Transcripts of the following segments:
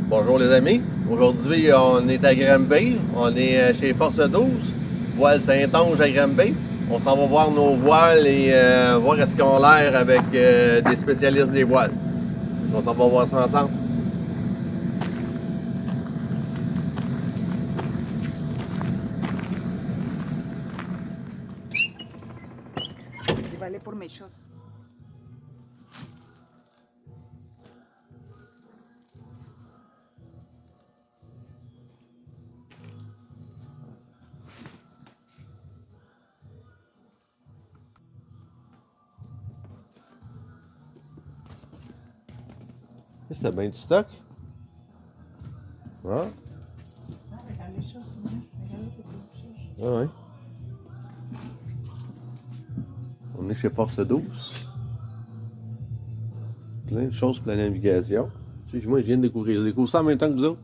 Bonjour les amis, aujourd'hui on est à Granby, on est chez Force 12, voile Saint-Onge à Granby. On s'en va voir nos voiles et voir est-ce qu'on a l'air avec des spécialistes des voiles. On s'en va voir ça ensemble. Y vale por mechos. C'est bien du stock. Ah, Ah, regale mechos, regale mechos. ah ouais. On est chez Force 12. Plein de choses pour la navigation. Tu sais, moi je viens de découvrir. Je découvre ça en même temps que vous autres.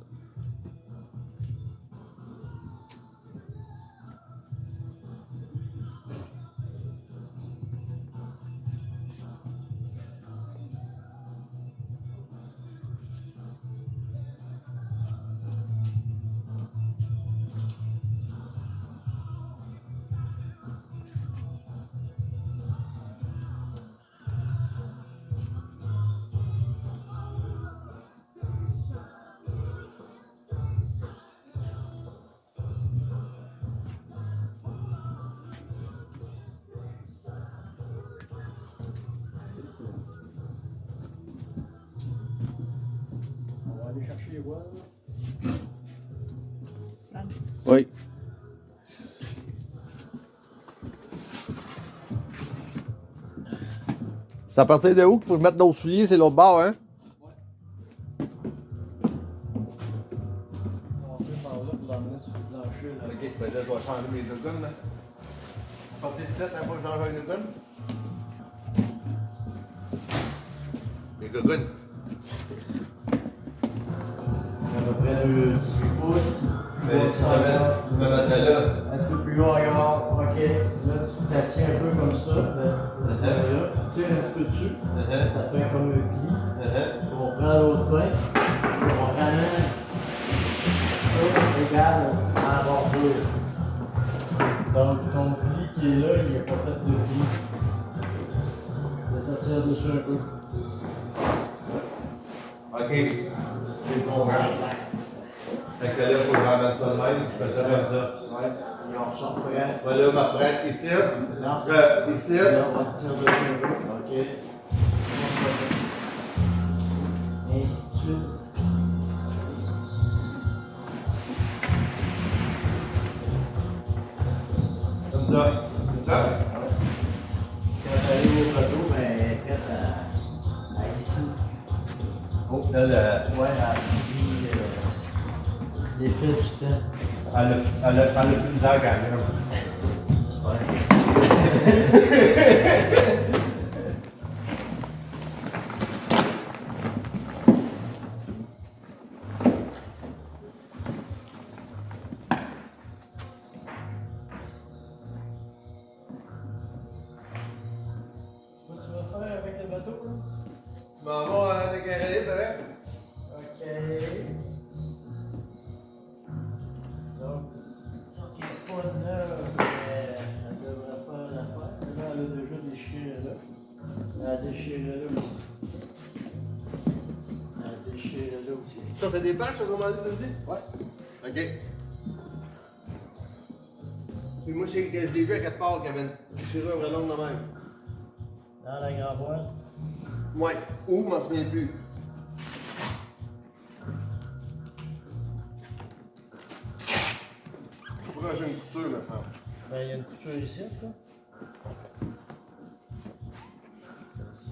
On va aller chercher les voiles. Oui. C'est à partir de où qu'il faut que je mette nos souliers? C'est l'autre bord, hein? On va faire par là pour l'emmener sur le plancher. Là. Ok, ben là, je vais changer mes deux guns, là. À partir de 7, hein, faut que je change les deux guns. Les deux guns. À peu près 18 pouces. Mais tu me mettrais là. Un petit peu plus haut, regarde. Ok. Là, tu t'attires un peu comme ça. Là, tu tires un petit peu dessus. Ça fait comme un pli. On prend l'autre main. On ramène ça égal à la bordure. Donc, ton pli qui est là, il n'est pas fait de pli. Là, ça tire dessus un peu. Ok. C'est le comprends. Fait que là, il faut que je ramène ça de même. Je fais ça comme ça. Ouais. Et on sort prêt. Voilà, ma prête ici. Non. Ici. Là, on va tirer dessus un peu. Ok. Et ainsi de suite. Comme ça. Comme ça. Quand tu arrives au bateau, ben, elle est prête à ici. Oh, là, Ouais, à appuyer les fils du temps. elle a plus de misère quand même. J'espère. Quoi tu vas faire avec le bateau, là? Tu m'en vas à la Caraïbes avec? Ok. Donc, il n'y a pas de neuve, mais elle devrait faire l'affaire. Là, elle a déjà déchiré là. Elle a déchiré là aussi. Elle a déchiré là aussi. Ça, c'est des patchs, comment tu me dis? Ouais. OK. Puis moi, je l'ai vu à quelque part qu'il y avait une déchirure longue de même. Dans la grande voile. Ouais. Où, je m'en souviens plus. Pourquoi j'ai une couture, me semble? Ben, il y a une couture ici, là. Celle-ci.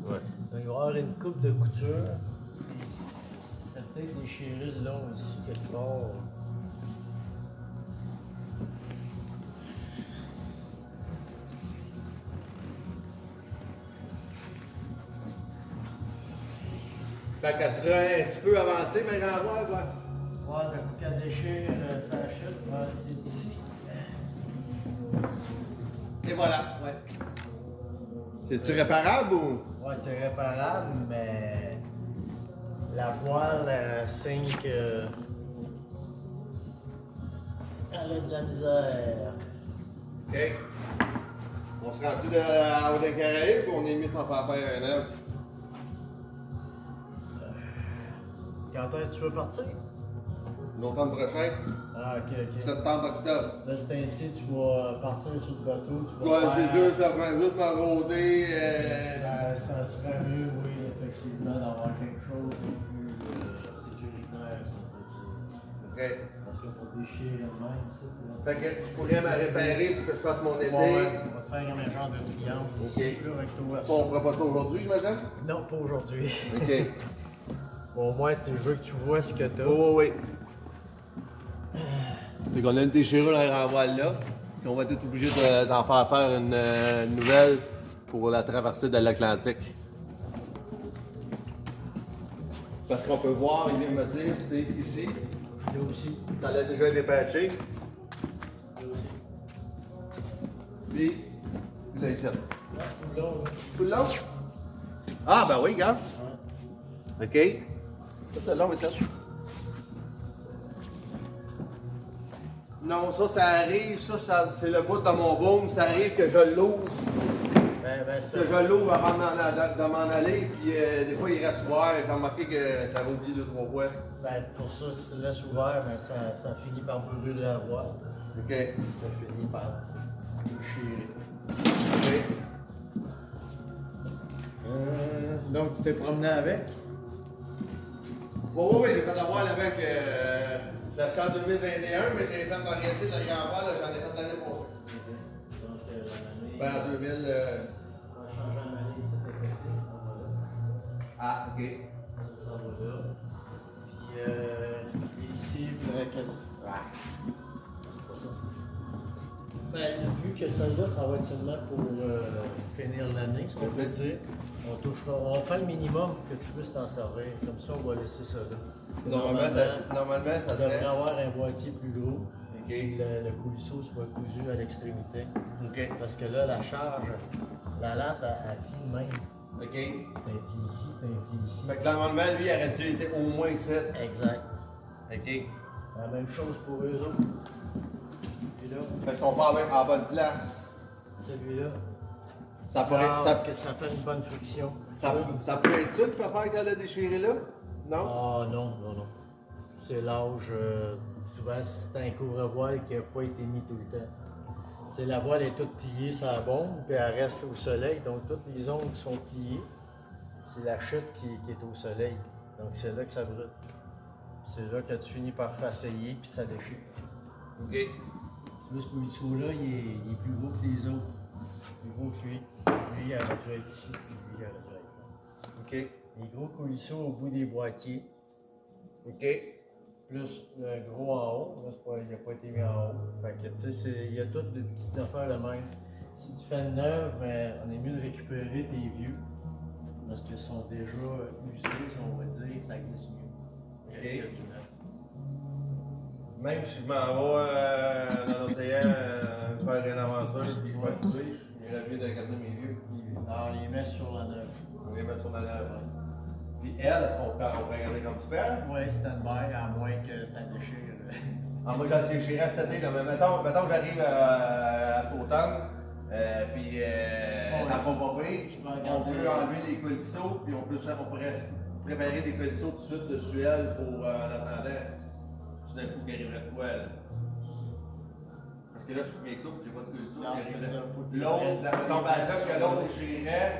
Ouais. Donc, il va y avoir une coupe de couture. Ça peut être déchiré le long ici, quelque part. Fait qu'elle serait un petit peu avancée, mais j'en vois, quoi. Ouais, d'un coup qu'elle déchire sa chute, c'est ici. Et voilà, ouais. C'est-tu réparable ou? Ouais, c'est réparable, mais La voile à 5, elle a de la misère. OK. On se rend au des Caraïbes ou on est mis sans faire un œuvre? Quand est-ce que tu veux partir? L'automne prochain, Ah, ok. septembre-octobre. Là, c'est ainsi, tu vas partir sur le bateau, tu vas Ouais, faire... c'est juste me rôder. Ça serait mieux, oui, effectivement, d'avoir quelque chose de plus sécuritaire, si on peut dire. OK. Parce que pour déchirer le même, ça... Fait que tu pourrais me réparer pour que je fasse mon été. Ouais, on va te faire comme un genre de triangle ici, là, avec toi. On fera pas ça aujourd'hui, j'imagine? Non, pas aujourd'hui. OK. Bon, au moins, je veux que tu vois ce que t'as. Oui. Fait qu'on a une déchirure à la voile là, puis on va être obligé d'en faire une nouvelle pour la traversée de l'Atlantique. Parce qu'on peut voir, il vient me dire, c'est ici. Là aussi. T'en as déjà dépatché. Là aussi. Puis là, ici. Là, c'est tout long, là. Tout le long? Ah, ben oui, regarde. Ouais. OK. Tout le long, ici. Non, ça arrive, ça c'est le bout de mon boom, ça arrive que je l'ouvre. Ça. Que je l'ouvre avant de m'en aller, puis des fois il reste ouvert. J'ai remarqué que j'avais oublié 2-3 fois. Pour ça, si tu laisses ouvert, ça finit par brûler la voile. OK. Ça finit par déchirer. OK. Donc, tu t'es promené avec? Oui, j'ai fait la voile avec. J'ai acheté en 2021, mais j'ai fait en réalité de la grande voile, j'en ai fait l'année passée. Donc, l'année. Ben en 2000. On va changer en année cet été. On va là. Ah, OK. Ça va là. Puis ici, il faudrait que. Ah. C'est pas ça. Vu que celle-là, ça va être seulement pour finir l'année, ce qu'on peut dire, on va faire le minimum pour que tu puisses t'en servir. Comme ça, on va laisser ça là. Normalement, ça devrait serait. avoir un boîtier plus gros. OK. Le coulisseau soit cousu à l'extrémité. OK. Parce que là, la charge, la latte, elle plie de même. OK. T'as un pied ici, t'as un pied ici. Fait que normalement, lui, il aurait dû être au moins 7. Exact. OK. La même chose pour eux autres. Puis là, Fait qu'ils sont pas en bonne place. celui-là. Ça pourrait, Parce que ça fait une bonne friction. ça pourrait être ça qui fait faire qu'elle a déchiré là? Non? Ah non. C'est l'âge, souvent c'est un couvre-voile qui n'a pas été mis tout le temps. T'sais, la voile est toute pliée sur la bombe, puis elle reste au soleil, donc toutes les ongles sont pliées. C'est la chute qui est au soleil. Donc c'est là que ça brûle. C'est là que tu finis par faceiller, puis ça déchire. OK. Tu vois, ce coulisseau-là, il est plus gros que les autres. Plus gros que lui. Lui, il aurait dû être ici, puis lui, il aurait dû être là. OK. Les gros coulisseaux au bout des boîtiers, OK. plus le gros en haut. Là, il n'a pas été mis en haut. Fait que, tu sais, il y a toutes des petites affaires de même. Si tu fais une neuve, on est mieux de récupérer tes vieux. Parce qu'ils sont déjà usés, si on va dire, ça glisse mieux. OK. Il y a du neuf. Même si je m'en vais dans l'océan faire une aventure puis je vais écouter, je suis mieux de garder mes vieux. Alors, on les met sur la neuve. On va les mettre sur la lèvre. Puis elle, on pourrait regarder comme tu fais. Oui, stand-by, à moins que ta déchire. Ah, moi, j'en suis chez cet été, là, mais mettons que j'arrive à Sautonne, puis dans le Popé, Tu peux on regarder. peut enlever les colisseaux, puis on pourrait préparer des colisseaux tout de suite de Suel pour en attendant. Tout d'un coup, qu'il arriverait de quoi, là. Parce que là, sur mes coupes, j'ai pas de colisseau. Non, c'est ça, faut que tu L'autre, prennes- mettons, ben, là, que l'autre déchirait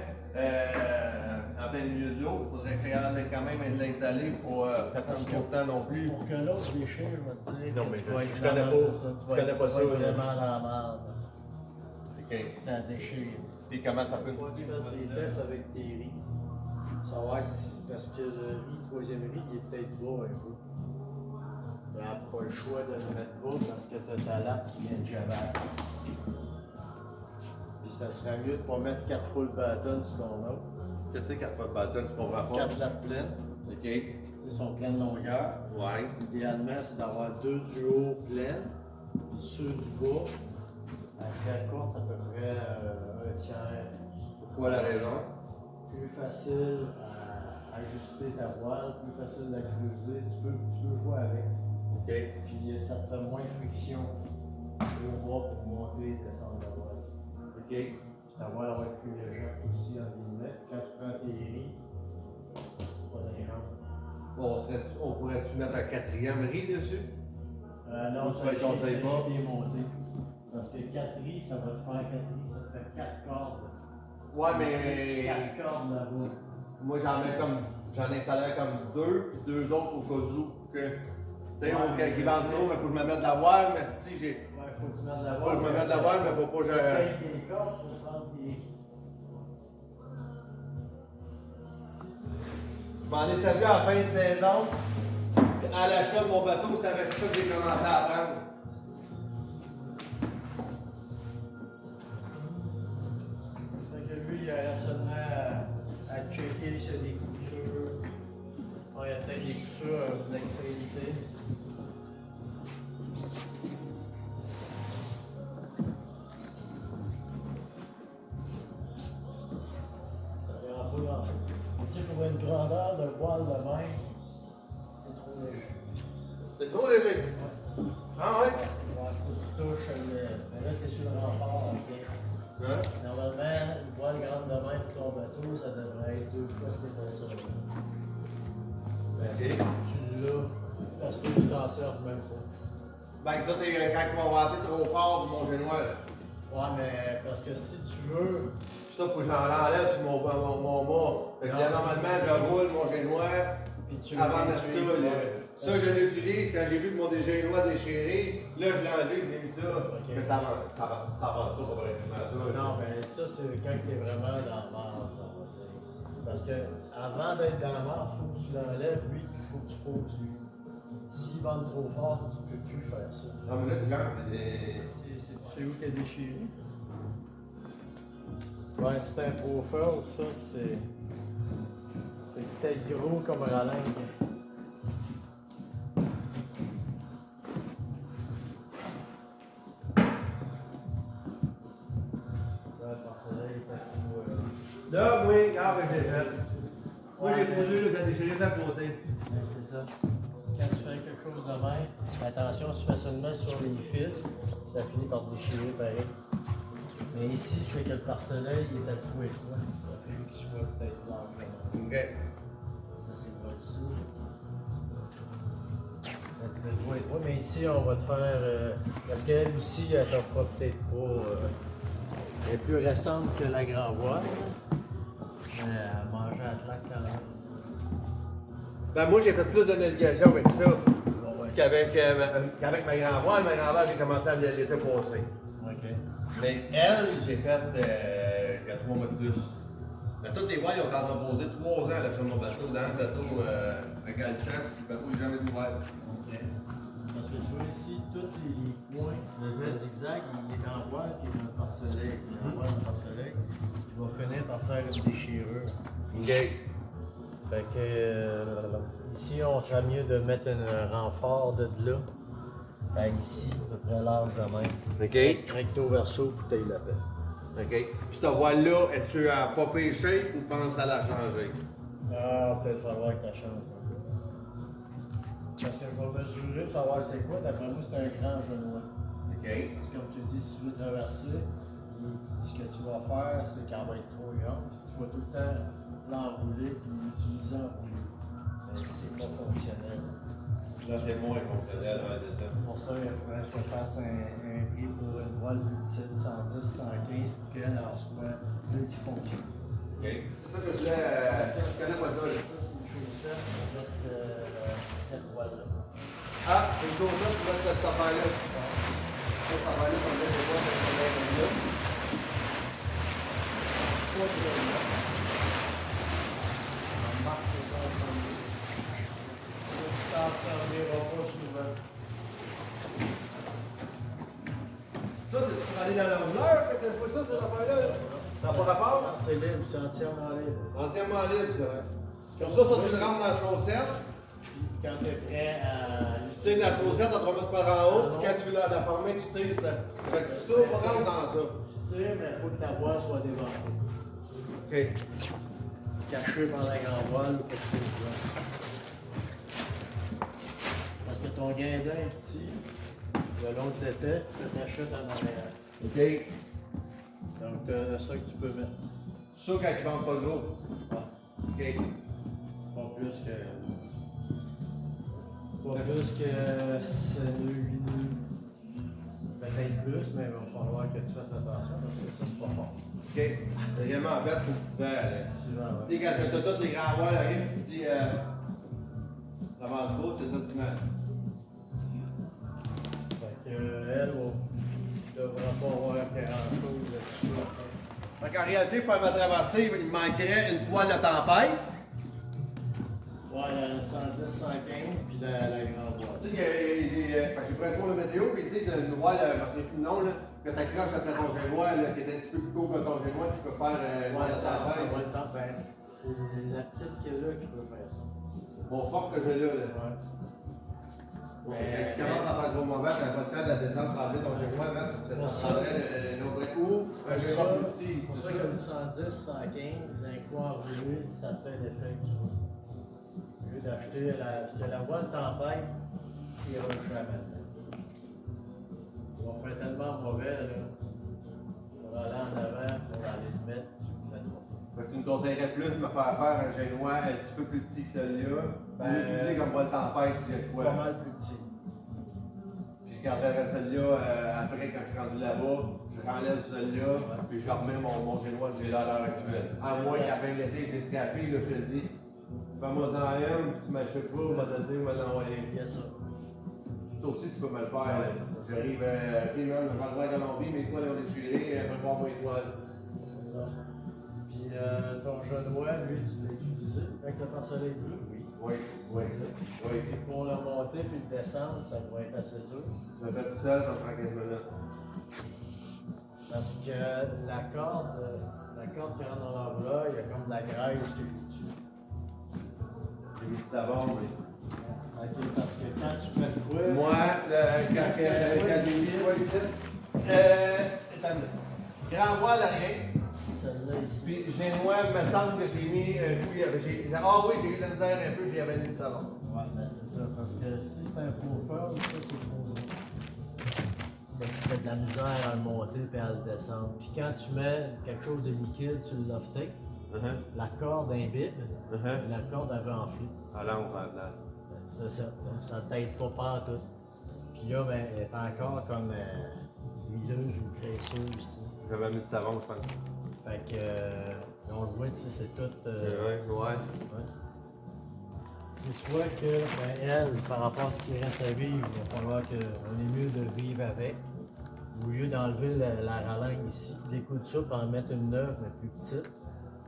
en plein milieu de l'eau, il faudrait que j'aille quand même être l'installer pour pas prendre trop de temps non plus. Pour que l'autre déchire, je vais te dire. Non, que mais tu vas je être connais vraiment, pas- c'est ça, tu je vas connais être, pas tu ça, vas être là. vraiment dans la merde. OK. Ça déchire. Puis comment ça peut. Faut que tu fasses des tests avec tes riz. Savoir si, parce que le riz, troisième riz, il est peut-être bas un peu. Tu n'as pas le choix de le mettre bas parce que tu as ta latte qui vient de jamais à la place. Puis ça serait mieux de ne pas mettre 4 full bâtons sur ton autre. Qu'est-ce que c'est 4 fois de bâton, tu comprends pas? 4 lattes pleines, OK. ils sont pleines longueur. Ouais. Idéalement, c'est d'avoir 2 du haut pleines, puis ceux du bas, elle serait courte à peu près un tiers. Pourquoi la raison? Plus facile à ajuster ta voile, plus facile de la creuser, tu peux jouer avec. OK. Puis ça te fait moins de friction au bras pour monter et descendre la voile. OK. Puis ta voile va être plus légère aussi en guillemets. Quand tu prends tes riz, c'est pas dangereux. Bon, on pourrait-tu mettre un 4e riz dessus? Non, ça conseille pas. bien monté. Parce que 4 riz, ça va te faire 4 riz, ça te fait 4 cordes. Ouais, mais 4 cordes là-bas. moi j'en installais comme 2, puis 2 autres au cas où que. Tu sais, au cas qui vendent trop, mais il faut que je me mette de la voile, mais si j'ai. Ouais, faut que tu mettes de la Faut voile. que je me mette de la voile, mais faut pas que je. Paye tes cordes pour prendre tes. Je m'en ai servi à la fin de saison. À l'achat de mon bateau, c'est avec ça que j'ai commencé à apprendre. Fait que lui, il a seulement à checker s'il y a des coutures. Bon, il y a peut-être des coutures d'extrémité. Ça ne verra pas grand-chose. Tu sais, pour une grandeur de voile de même, c'est trop léger. C'est trop léger. Ah ouais? Ouais, faut que tu touches le. Mais là, tu es sur le rempart, ok? Hein? Normalement, une voile grande de même pour ton bateau, ça devrait être 2 fois ce épaisseur. Mais si tu l'as, parce que tu t'en sers même pas. Ben ça c'est quand il va vanter trop fort pour mon génois. Ouais, mais parce que si tu veux. Ça, faut que je l'enlève sur mon mât. Fait que là, normalement, je roule mon génois Puis tu avant de mettre l'utilises, ça. Ça, je l'utilise quand j'ai vu que mon génois déchiré. Là, je l'ai enlevé, je l'ai mis ça. Ok. Mais ça avance pas correctement ça. Non, mais ça, c'est quand tu es vraiment dans la marde, on va dire. Parce que avant d'être dans la marde, il faut que tu l'enlèves, lui, puis il faut que tu poses lui. S'il vente trop fort, tu ne peux plus faire ça. Non, mais là, regarde, c'est. C'est où qu'il a déchiré? Ouais, c'est un profile, ça, c'est peut-être gros comme rallonge. Là, le parcellaire est à tout. Là, oui, regarde, j'ai fait. Moi, j'ai posé, là, ça a déchiré de la côté. Ouais, c'est ça. Quand tu fais quelque chose de même, attention, tu fais seulement sur les fils, ça finit par déchirer pareil. Mais ici, c'est que le parcellaire il est à trou étroit. Il a fallu qu'il soit peut-être largement. OK. Ça, c'est pas ici. Un petit peu trop étroit, mais ici, on va te faire. Parce qu'elle aussi, elle t'en fera peut-être pas. Elle est plus récente que la grand voile. Mais elle mangeait à claque quand même. Ben, moi, j'ai fait plus de navigation avec ça Bon, ouais. qu'avec ma grand voile. Ma grand voile, j'ai commencé à l'été passé. Ok. Mais elle, j'ai fait 3 mois de plus. Mais toutes les voiles, ils ont entreposé 3 ans là, sur mon bateau, dans le bateau avec Alcef, puis le bateau, j'ai jamais ouvert. Ok. Parce que tu vois ici, tous les points, le zigzag, il est dans la voile qui est dans le parcellaire. Il est dans la voile dans le parcellaire, qui va finir par faire une déchirure. OK. Fait que ici, on serait mieux de mettre un renfort de là. Ben ici, à peu près large de même. OK. Recto verso pour tailler la peine. OK. Puis cette voile-là, es-tu à pas pêcher ou penses à la changer? Ah, peut-être falloir que tu changes. Parce que je vais mesurer pour savoir c'est quoi. D'après moi, c'est un grand genois. OK. Comme je te dis, si tu veux traverser, ce que tu vas faire, c'est qu'elle va être trop grande. Tu vas tout le temps l'enrouler et l'utiliser en rouler. Mais c'est pas fonctionnel. Là, c'est moins fonctionnel, ouais, c'est ça. Pour ça, il faudrait que je te fasse un prix pour une voile plus petite, 110, 115, pour qu'elle soit multifonction. OK. C'est ça que je voulais. Je connais pas ça, là. Ça, c'est une chaussette avec cette voile-là. Ah, c'est une chose là, tu vas cette affaire-là. Cette affaire-là, on met des voiles dans ce là. Soit de là. On marche au temps de tu t'en serviras pas souvent. Ça, c'est pour aller dans la rouleur, que t'as pas ça, cette affaire-là? Ça n'a pas rapport? C'est libre, c'est entièrement libre. Entièrement libre, ça. Comme ça, tu le rentres dans la chaussette. Quand tu es prêt à. Tu tires la chaussette, tu te remettre par en haut, puis quand tu l'as fermée, tu tires ça. Fait que ça, rentre dans ça. Tu tires, mais il faut que ta voile soit déventée. OK. caché par la grand voile ou quelque chose de ça. Parce que ton guindin est ici, le long de l'été, tu t'achètes en arrière. OK. Donc, c'est ça que tu peux mettre. Ça, quand ils vendent pas de l'eau. Ouais. OK. Pas plus que. Pas plus que 7 nœuds, 8 nœuds. Peut-être plus, mais il va falloir que tu fasses attention parce que ça, c'est pas fort. OK. Vraiment, en fait, faut que tu fasses. Tu vas, Tu sais, quand tu as tous les grands voiles arrivent, tu te dis, avance pas, c'est ça que tu mets. Fait que, elle, ne devra pas avoir grand-chose là-dessus. Fait qu'en réalité, pour faire ma traversée, il me manquerait une toile de tempête. Ouais, 110, 115, puis la grande voile. Tu sais, j'ai pris un tour de météo, puis il dit une voile, parce que non, là, que tu accroches après ton génois, là, qui est un petit peu plus court que ton génois, tu peux faire une Ouais, toile de ça va tempête. le temps. Ben, c'est la petite qui est là qui peut faire ça. Mon fort que j'ai là. Ouais. Bon, quand tu commences à faire trop mauvais, tu n'as pas le temps de la descendre, d'enlever ton génois, là, tu prendrais un autre coup, un génois plus petit. C'est pour ça que le 110, 115, un coup enroulé, ça fait l'effet que tu veux. Au lieu d'acheter parce que la voile tempête, il n'y aura jamais. On fait tellement mauvais, là. Pour aller en avant, pour aller le mettre, tu le mettras. Fait que tu me conseillerais plus de me faire faire un génois un petit peu plus petit que celui-là, ou l'utiliser comme voile tempête s'il y a de quoi. Pas mal plus petit. Puis je garderai celui-là après quand je suis rendu là-bas, j'enlève celui-là, puis je remets mon génois que j'ai là à l'heure actuelle. À moins qu'à la fin de l'été, j'ai scapé, là, je te dis, fais-moi en une, puis tu m'achètes pas, on va te dire, on va l'envoyer. Bien sûr. Ça aussi, tu peux me le faire. Ouais, c'est ça. J'arrive, puis man, je vais aller à Colombie, mes toiles ont déchiré, je vais voir mes toiles. C'est ça. Puis ton genois, lui, tu l'as utilisé avec le parcelet bleu? Oui. Oui, oui, oui. Et pour le monter puis le descendre, ça va être assez dur. Je le fais tout seul, ça me prend 15 minutes. Parce que la corde qui rentre dans l'enveloppe, il y a comme de la graisse qui est dessus. J'ai mis du savon, mais. Ok, parce que quand tu mets le quoi? Moi, quand j'ai mis le poids ici, attendez. Grand voile arrière. Celle-là ici. Puis génois, il me semble que j'ai mis un coup. Ah oui, j'ai eu de la misère un peu, j'y avais mis du savon. Ouais, ben c'est ça. Parce que si c'est un pot fort, ça c'est trop gros. Tu fais de la misère à le monter et à le descendre. Puis quand tu mets quelque chose de liquide sur le loft tape, la corde imbibe, et la corde elle va enfler. À l'ombre, à la place. C'est ça. Donc ça ne t'aide pas partout. Puis là, ben, elle est encore comme huileuse ou graisseuse ici. J'avais mis du savon, je pense. Fait que, on le voit, tu sais, c'est tout. Ouais. Ouais. C'est soit que, ben, elle, par rapport à ce qui reste à vivre, il va falloir qu'on est mieux de vivre avec. Au lieu d'enlever la rallonge ici, découdre ça pour en mettre une neuve, mais plus petite,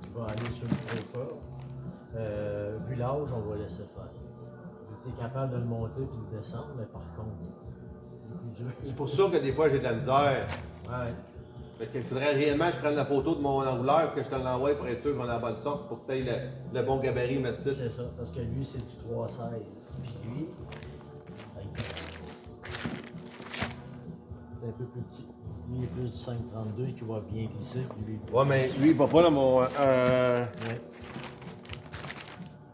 qui va aller sur le trop fort. Vu l'âge, on va laisser faire. Tu es capable de le monter puis de le descendre, mais par contre, c'est plus dur. C'est pour ça que des fois j'ai de la misère. Ouais. Fait qu'il faudrait réellement que je prenne la photo de mon enrouleur que je te l'envoie pour être sûr qu'on a la bonne sorte pour que tu aies le bon gabarit mettre ça. C'est ça, parce que lui, c'est du 316. Puis lui, il est petit. C'est un peu plus petit. Lui, il est plus du 532 qui va bien glisser. Puis lui, Ouais, mais lui, il va pas dans mon. ouais.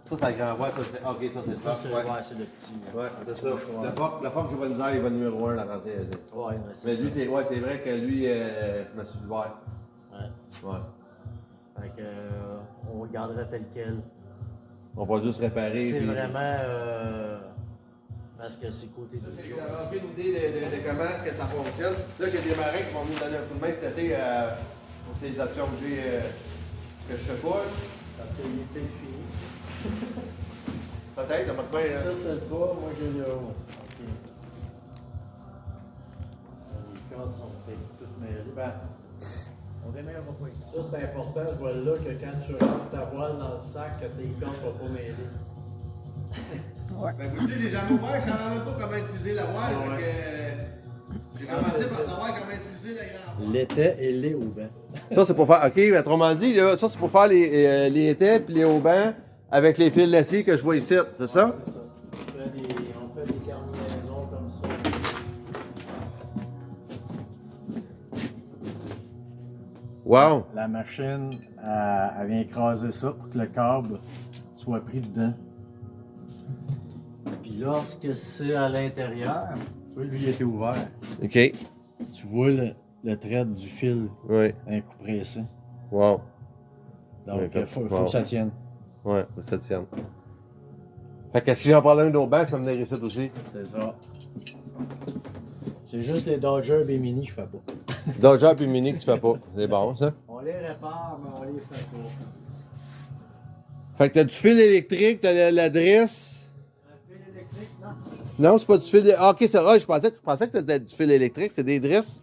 Ça, c'est la grand voile, ça, c'est. Ok, ça, c'est ça. Ça, Ouais, c'est le petit. ouais, Un c'est petit ça. mouchoir. La fois que je vais le dire, il va numéro 1 la rentrée. Ouais, mais c'est Mais ça. lui, c'est c'est vrai que lui, je me suis le vert. Ouais. Ouais. Fait que, on le garderait tel quel. On va juste réparer. C'est puis- vraiment. Parce que c'est côté de J'ai aucune idée de comment que ça fonctionne. Là, j'ai des marins qui vont venir donner un coup de main cet été pour ces options que j'ai que je sais pas. Parce qu'il est peut-être fini. Peut-être, ça marche bien. Ça, c'est le bas, moi j'ai le haut. Ok. Les cordes sont peut-être toutes mêlées. Ben, on démêle pas. Ça, c'est important, je vois là que quand tu rentres ta voile dans le sac, que tes cordes ne vont pas mêler. Ben, vous dites, j'ai jamais ouvert, je savais même pas comment utiliser la voile. Ouais. Fait que j'ai commencé par savoir comment utiliser la grande voile. L'étais et les haubans. Ça, c'est pour faire. OK, autrement dit, là, ça, c'est pour faire les étais puis les haubans avec les fils d'acier que je vois ici, c'est ça? C'est ça. On fait des terminaisons comme ça. Wow! La machine, elle vient écraser ça pour que le câble soit pris dedans. Puis lorsque c'est à l'intérieur, tu vois, lui, il était ouvert. OK. Tu vois le trait du fil Oui. un coup pressé. Wow. Donc, Ouais, il faut wow. que ça tienne. Ouais, faut que ça tienne. Fait que si j'en parle un d'autre banc, je peux venir ici aussi. C'est ça. C'est juste les Dodgers et Mini, je fais pas. Dodger puis Mini que tu fais pas. C'est bon, ça. On les répare, mais on les fait pas. Fait que t'as du fil électrique, t'as l'adresse. Un fil électrique, non? Non, c'est pas du fil. Ah, ok, c'est vrai, je pensais que c'était du fil électrique, c'est des dresses.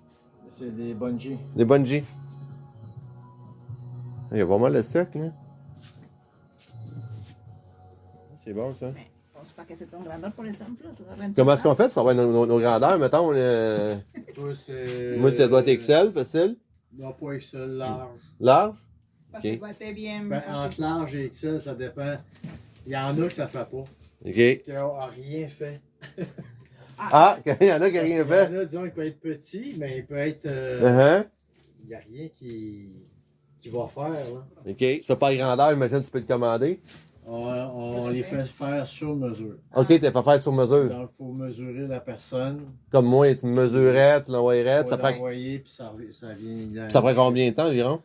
C'est des bungees. Des bungees. Il y a vraiment le stock, là. C'est bon, ça. Mais je pense pas que c'est ton grandeur, par exemple. Tu vas rentrer Comment est-ce là. qu'on fait? Ça va être nos grandeurs, mettons. Toi, c'est. Moi, ça doit être XL, facile. Non, pas XL, large. Large? Parce que Ok. va être bien. Ben, parce entre que- large et XL, ça dépend. Il y en a que ça fait pas. OK. Qui n'ont rien fait. Ah, il y en a qui n'ont rien Il y fait. en a, disons, il peut être petit, mais il peut être. Uh-huh. Il n'y a rien qui va faire, là. OK. Ça par grandeur, imagine, tu peux le commander. On les fait faire sur mesure. OK, t'es fait faire sur mesure. Donc, il faut mesurer la personne. Comme moi, tu me mesurais, tu l'envoyerais. Il Ça faut prend... l'envoyer, puis ça vient. ça prend combien de temps environ?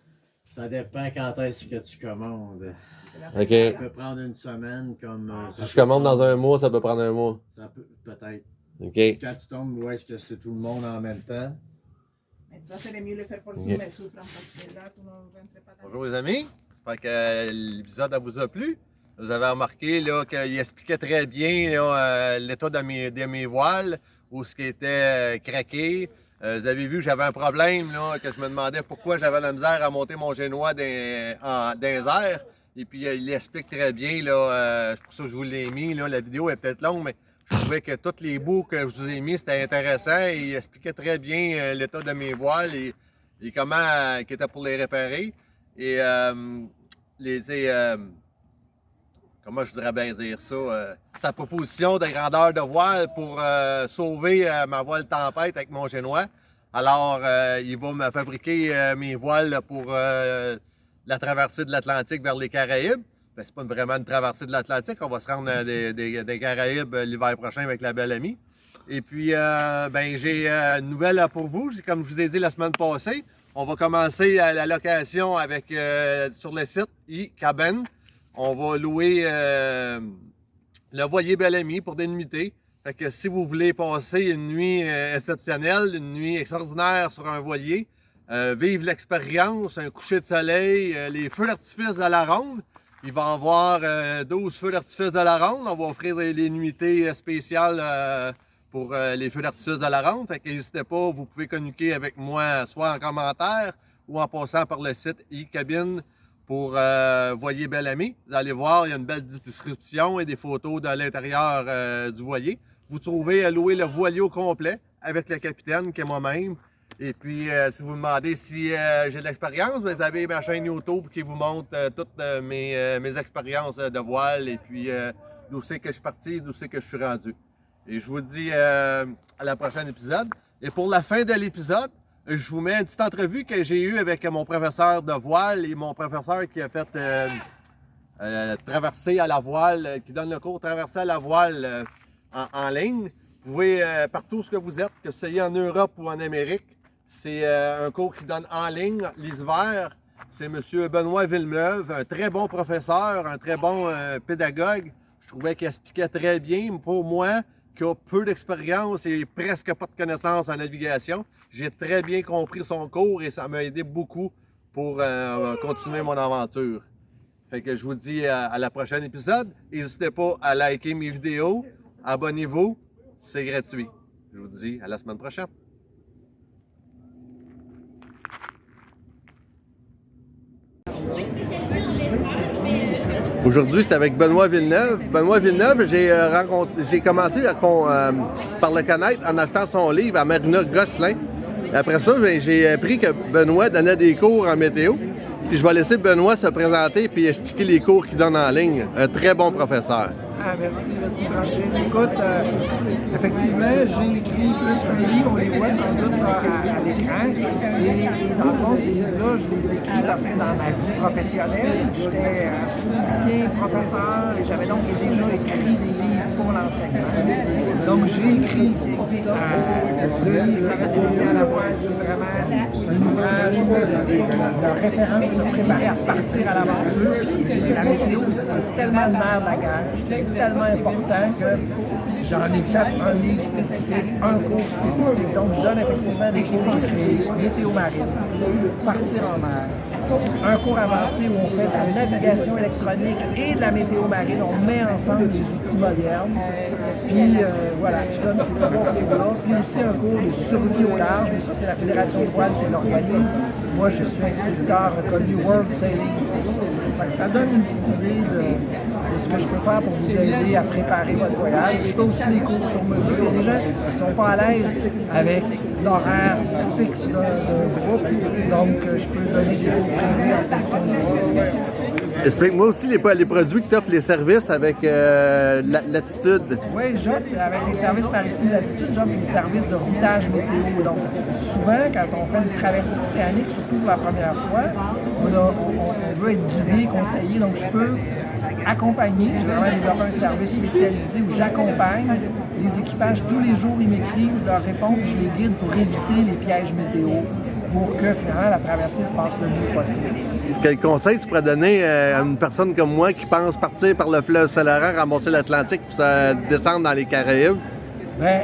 Ça dépend quand est-ce que tu commandes. OK. Ça peut prendre une semaine, comme. ça Si je peut commande dans prendre- un mois, ça peut prendre un mois. Ça peut, peut-être. OK. Quand tu tombes, où est-ce que c'est tout le monde en même temps? Mais toi, c'est mieux le faire pour Ok. sur mesure, parce que là, tu ne rentres pas dans Bonjour les amis, j'espère que l'épisode vous a plu. Vous avez remarqué là, qu'il expliquait très bien là, l'état de mes voiles, où ce qui était craqué. Vous avez vu que j'avais un problème, là, que je me demandais pourquoi j'avais la misère à monter mon génois dans les airs. Et puis il explique très bien, là, c'est pour ça que je vous l'ai mis. Là, la vidéo est peut-être longue, mais je trouvais que tous les bouts que je vous ai mis, c'était intéressant. Il expliquait très bien l'état de mes voiles et comment qui était pour les réparer. Et comment je voudrais bien dire ça? Sa proposition de grandeur de voile pour sauver ma voile tempête avec mon génois. Alors, il va me fabriquer mes voiles là, pour la traversée de l'Atlantique vers les Caraïbes. Ben, c'est pas vraiment une traversée de l'Atlantique. On va se rendre des Caraïbes l'hiver prochain avec la belle amie. Et puis, ben, j'ai une nouvelle pour vous. Comme je vous ai dit la semaine passée, on va commencer la location avec, sur le site e-Cabin. On va louer le voilier Bel-Ami pour des nuitées. Fait que si vous voulez passer une nuit exceptionnelle, une nuit extraordinaire sur un voilier, vivre l'expérience, un coucher de soleil, les feux d'artifice de la ronde. Il va y avoir 12 feux d'artifice de la ronde. On va offrir des nuitées spéciales pour les feux d'artifice de la ronde. Fait que n'hésitez pas, vous pouvez communiquer avec moi soit en commentaire ou en passant par le site e-Cabin pour voilier Bel-Ami. Vous allez voir, il y a une belle description et des photos de l'intérieur du voilier. Vous trouvez à louer le voilier au complet avec le capitaine qui est moi-même. Et puis, si vous me demandez si j'ai de l'expérience, vous avez ma chaîne YouTube qui vous montre toutes mes expériences de voile et puis d'où c'est que je suis parti, d'où c'est que je suis rendu. Et je vous dis à la prochaine épisode. Et pour la fin de l'épisode, je vous mets une petite entrevue que j'ai eue avec mon professeur de voile et mon professeur qui a fait traverser à la voile, qui donne le cours traverser à la voile en ligne. Vous pouvez, partout où vous êtes, que ce soit en Europe ou en Amérique, c'est un cours qui donne en ligne les hivers. C'est M. Benoît Villeneuve, un très bon professeur, un très bon pédagogue. Je trouvais qu'il expliquait très bien. Pour moi, qui a peu d'expérience et presque pas de connaissances en navigation, j'ai très bien compris son cours et ça m'a aidé beaucoup pour continuer mon aventure. Fait que je vous dis à la prochaine épisode. N'hésitez pas à liker mes vidéos. Abonnez-vous. C'est gratuit. Je vous dis à la semaine prochaine. Aujourd'hui, j'étais avec Benoît Villeneuve. Benoît Villeneuve, j'ai commencé par le connaître en achetant son livre à Marina Gosselin. Après ça, j'ai appris que Benoît donnait des cours en météo. Puis je vais laisser Benoît se présenter et expliquer les cours qu'il donne en ligne. Un très bon professeur. Ah, merci Francis. Écoute, effectivement, j'ai écrit plus un livre, on les voit sans doute à l'écran. Et dans le fond, ces livres-là, je les ai écrits parce que dans ma vie professionnelle, j'étais physicien, professeur, et j'avais donc déjà écrit des livres pour l'enseignement. Donc j'ai écrit le livre Traverser à la voile, qui est vraiment un ouvrage de référence pour se préparer à partir à l'aventure. Et la météo, c'est tellement le nerf de la guerre, c'est tellement important que j'en ai fait un livre spécifique, un cours spécifique. Donc je donne effectivement des cours, j'ai créé météo marine, partir en mer. Un cours avancé où on fait de la navigation électronique et de la météo marine. On met ensemble des outils modernes. Puis voilà, je donne ces trois cours-là. Puis aussi un cours de survie au large, mais ça c'est la Fédération de voile qui l'organise. Moi je suis instructeur reconnu World Sailing. Fait que ça donne une petite idée de ce que je peux faire pour vous aider à préparer votre voyage. Je fais aussi des cours sur mesure. Il y a des gens qui ne sont pas à l'aise avec l'horaire fixe d'un groupe, donc je peux donner des cours privés en fonction de vous. Explique-moi aussi les produits que tu offres, les services avec Latitude. Oui, j'offre, avec les services maritimes Latitude, j'offre des services de routage météo. Donc, souvent, quand on fait une traversée océanique, surtout pour la première fois, on veut être guidé, conseillé. Donc, je peux accompagner, je vais vraiment développer un service spécialisé où j'accompagne les équipages. Tous les jours, ils m'écrivent, je leur réponds, puis je les guide pour éviter les pièges météo, pour que finalement la traversée se passe le mieux possible. Quel conseil tu pourrais donner à une personne comme moi qui pense partir par le fleuve Saint-Laurent, remonter l'Atlantique pour descendre dans les Caraïbes? Bien,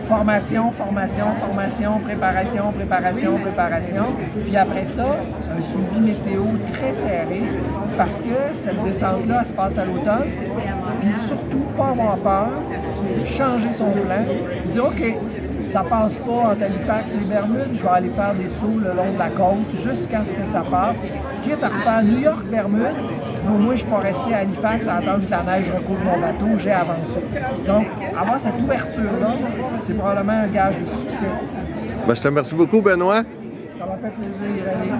formation, préparation. Puis après ça, un suivi météo très serré parce que cette descente-là, elle se passe à l'automne. Puis surtout, pas avoir peur, changer son plan, dire OK, ça passe pas entre Halifax et les Bermudes, je vais aller faire des sauts le long de la côte jusqu'à ce que ça passe. Quitte à refaire New York-Bermude, au moins je ne peux pas rester à Halifax à attendre que la neige recouvre mon bateau, j'ai avancé. Donc, avoir cette ouverture-là, c'est probablement un gage de succès. Ben, je te remercie beaucoup, Benoît. Ça m'a fait plaisir, René.